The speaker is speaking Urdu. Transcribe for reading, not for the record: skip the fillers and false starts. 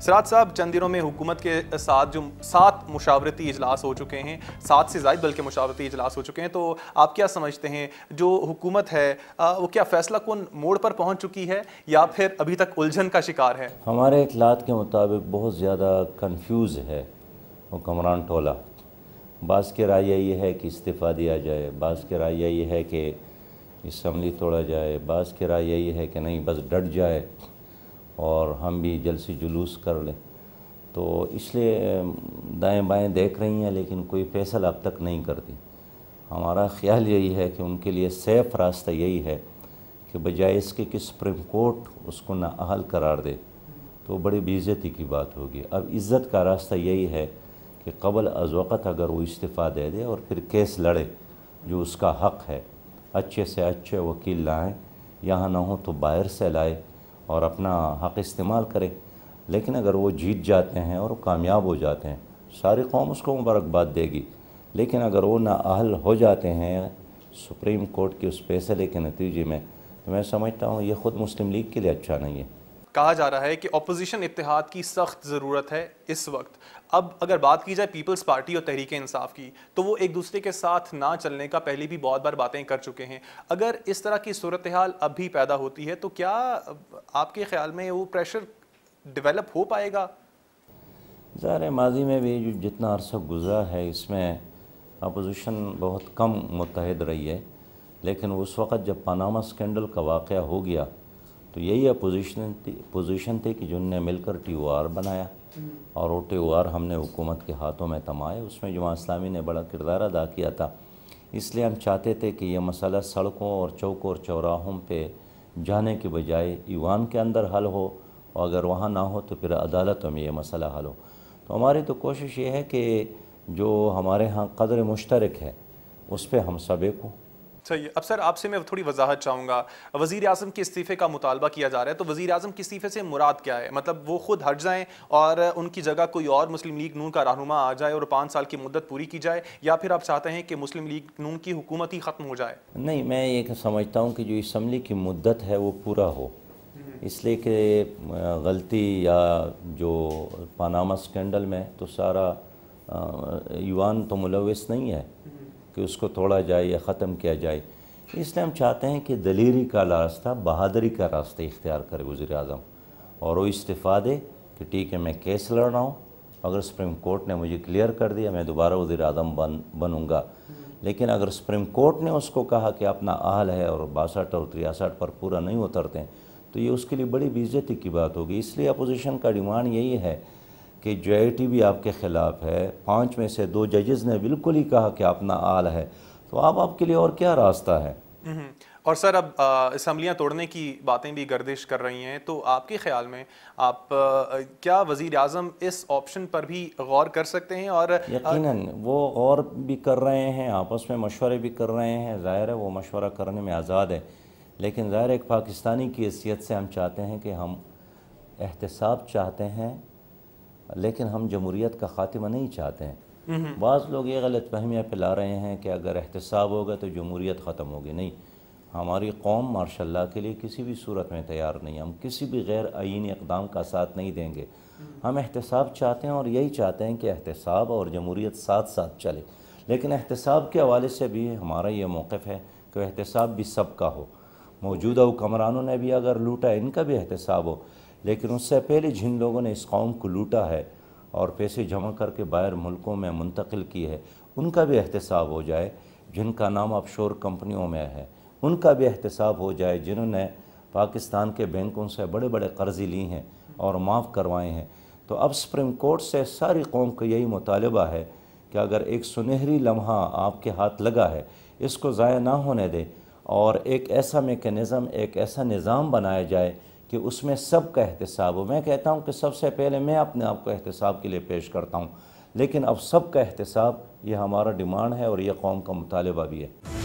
سراج صاحب، چند دنوں میں حکومت کے ساتھ جو 7 مشاورتی اجلاس ہو چکے ہیں، 7 سے زائد بلکہ مشاورتی اجلاس ہو چکے ہیں، تو آپ کیا سمجھتے ہیں جو حکومت ہے وہ کیا فیصلہ کن موڑ پر پہنچ چکی ہے یا پھر ابھی تک الجھن کا شکار ہے؟ ہمارے اطلاعات کے مطابق بہت زیادہ کنفیوز ہے حکمران ٹولہ۔ بعض کی رائے یہ ہے کہ استعفیٰ دیا جائے، بعض کی رائے یہ ہے کہ اسمبلی توڑا جائے، بعض کی رائے یہ ہے کہ نہیں بس ڈٹ جائے اور ہم بھی جلسی جلوس کر لیں۔ تو اس لیے دائیں بائیں دیکھ رہی ہیں لیکن کوئی فیصلہ اب تک نہیں کرتی۔ ہمارا خیال یہی ہے کہ ان کے لیے سیف راستہ یہی ہے کہ بجائے اس کے کہ سپریم کورٹ اس کو نااہل قرار دے تو بڑی بے عزتی کی بات ہوگی۔ اب عزت کا راستہ یہی ہے کہ قبل از وقت اگر وہ استعفیٰ دے دے اور پھر کیس لڑے جو اس کا حق ہے، اچھے سے اچھے وکیل لائیں، یہاں نہ ہو تو باہر سے لائے اور اپنا حق استعمال کریں۔ لیکن اگر وہ جیت جاتے ہیں اور کامیاب ہو جاتے ہیں ساری قوم اس کو مبارکباد دے گی، لیکن اگر وہ نااہل ہو جاتے ہیں سپریم کورٹ کے اس فیصلے کے نتیجے میں تو میں سمجھتا ہوں یہ خود مسلم لیگ کے لیے اچھا نہیں ہے۔ کہا جا رہا ہے کہ اپوزیشن اتحاد کی سخت ضرورت ہے اس وقت۔ اب اگر بات کی جائے پیپلز پارٹی اور تحریک انصاف کی تو وہ ایک دوسرے کے ساتھ نہ چلنے کا پہلے بھی بہت بار باتیں کر چکے ہیں۔ اگر اس طرح کی صورتحال اب بھی پیدا ہوتی ہے تو کیا آپ کے خیال میں وہ پریشر ڈیولپ ہو پائے گا؟ ظاہر ہے ماضی میں بھی جو جتنا عرصہ گزرا ہے اس میں اپوزیشن بہت کم متحد رہی ہے، لیکن اس وقت جب پاناما اسکینڈل کا واقعہ ہو گیا تو یہی اپوزیشن تھی کہ جن نے مل کر ٹی او آر بنایا اور وہ ٹی او آر ہم نے حکومت کے ہاتھوں میں تھمائے۔ اس میں جماعت اسلامی نے بڑا کردار ادا کیا تھا۔ اس لیے ہم چاہتے تھے کہ یہ مسئلہ سڑکوں اور چوکوں اور چوراہوں پہ جانے کے بجائے ایوان کے اندر حل ہو، اور اگر وہاں نہ ہو تو پھر عدالتوں میں یہ مسئلہ حل ہو۔ تو ہماری تو کوشش یہ ہے کہ جو ہمارے ہاں قدر مشترک ہے اس پہ ہم سب ایک ہوں۔ صحیح ہے۔ اب سر آپ سے میں تھوڑی وضاحت چاہوں گا، وزیر اعظم کے استعفے کا مطالبہ کیا جا رہا ہے، تو وزیر اعظم کے استعفے سے مراد کیا ہے؟ مطلب وہ خود ہٹ جائیں اور ان کی جگہ کوئی اور مسلم لیگ نون کا رہنما آ جائے اور 5 سال کی مدت پوری کی جائے، یا پھر آپ چاہتے ہیں کہ مسلم لیگ نون کی حکومت ہی ختم ہو جائے؟ نہیں، میں یہ سمجھتا ہوں کہ جو اسمبلی کی مدت ہے وہ پورا ہو، اس لیے کہ غلطی یا جو پاناما اسکینڈل میں تو سارا ایوان تو ملوث نہیں ہے کہ اس کو توڑا جائے یا ختم کیا جائے۔ اس لیے ہم چاہتے ہیں کہ دلیری کا راستہ، بہادری کا راستہ اختیار کرے وزیر اعظم اور وہ استعفیٰ دے کہ ٹھیک ہے میں کیس لڑ رہا ہوں، اگر سپریم کورٹ نے مجھے کلیئر کر دیا میں دوبارہ وزیر اعظم بنوں گا۔ لیکن اگر سپریم کورٹ نے اس کو کہا کہ اپنا اہل ہے اور 62 اور 63 پر پورا نہیں اترتے ہیں تو یہ اس کے لیے بڑی بے عزتی کی بات ہوگی۔ اس لیے اپوزیشن کا ڈیمانڈ یہی ہے کہ جو آئی ٹی بھی آپ کے خلاف ہے، 5 میں سے 2 ججز نے بالکل ہی کہا کہ اپنا اہل ہے، تو آپ کے لیے اور کیا راستہ ہے؟ اور سر اب اسمبلیاں توڑنے کی باتیں بھی گردش کر رہی ہیں، تو آپ کے خیال میں آپ کیا وزیر اعظم اس آپشن پر بھی غور کر سکتے ہیں؟ اور یقیناً وہ غور بھی کر رہے ہیں، آپس میں مشورے بھی کر رہے ہیں، ظاہر ہے وہ مشورہ کرنے میں آزاد ہے، لیکن ظاہر ایک پاکستانی کی حیثیت سے ہم چاہتے ہیں کہ ہم احتساب چاہتے ہیں لیکن ہم جمہوریت کا خاتمہ نہیں چاہتے ہیں۔ بعض لوگ یہ غلط فہمیاں پھیلا رہے ہیں کہ اگر احتساب ہوگا تو جمہوریت ختم ہوگی۔ نہیں، ہماری قوم ماشاء اللہ کے لیے کسی بھی صورت میں تیار نہیں، ہم کسی بھی غیر آئینی اقدام کا ساتھ نہیں دیں گے۔ ہم احتساب چاہتے ہیں اور یہی چاہتے ہیں کہ احتساب اور جمہوریت ساتھ ساتھ چلے، لیکن احتساب کے حوالے سے بھی ہمارا یہ موقف ہے کہ احتساب بھی سب کا ہو۔ موجودہ حکمرانوں نے بھی اگر لوٹا ان کا بھی احتساب ہو، لیکن اس سے پہلے جن لوگوں نے اس قوم کو لوٹا ہے اور پیسے جمع کر کے باہر ملکوں میں منتقل کی ہے ان کا بھی احتساب ہو جائے۔ جن کا نام آف شور کمپنیوں میں ہے ان کا بھی احتساب ہو جائے، جنہوں نے پاکستان کے بینکوں سے بڑے بڑے قرضے لی ہیں اور معاف کروائے ہیں۔ تو اب سپریم کورٹ سے ساری قوم کا یہی مطالبہ ہے کہ اگر ایک سنہری لمحہ آپ کے ہاتھ لگا ہے اس کو ضائع نہ ہونے دے اور ایک ایسا میکینزم، ایک ایسا نظام بنایا جائے کہ اس میں سب کا احتساب ہو۔ میں کہتا ہوں کہ سب سے پہلے میں اپنے آپ کو احتساب کے لیے پیش کرتا ہوں، لیکن اب سب کا احتساب یہ ہمارا ڈیمانڈ ہے اور یہ قوم کا مطالبہ بھی ہے۔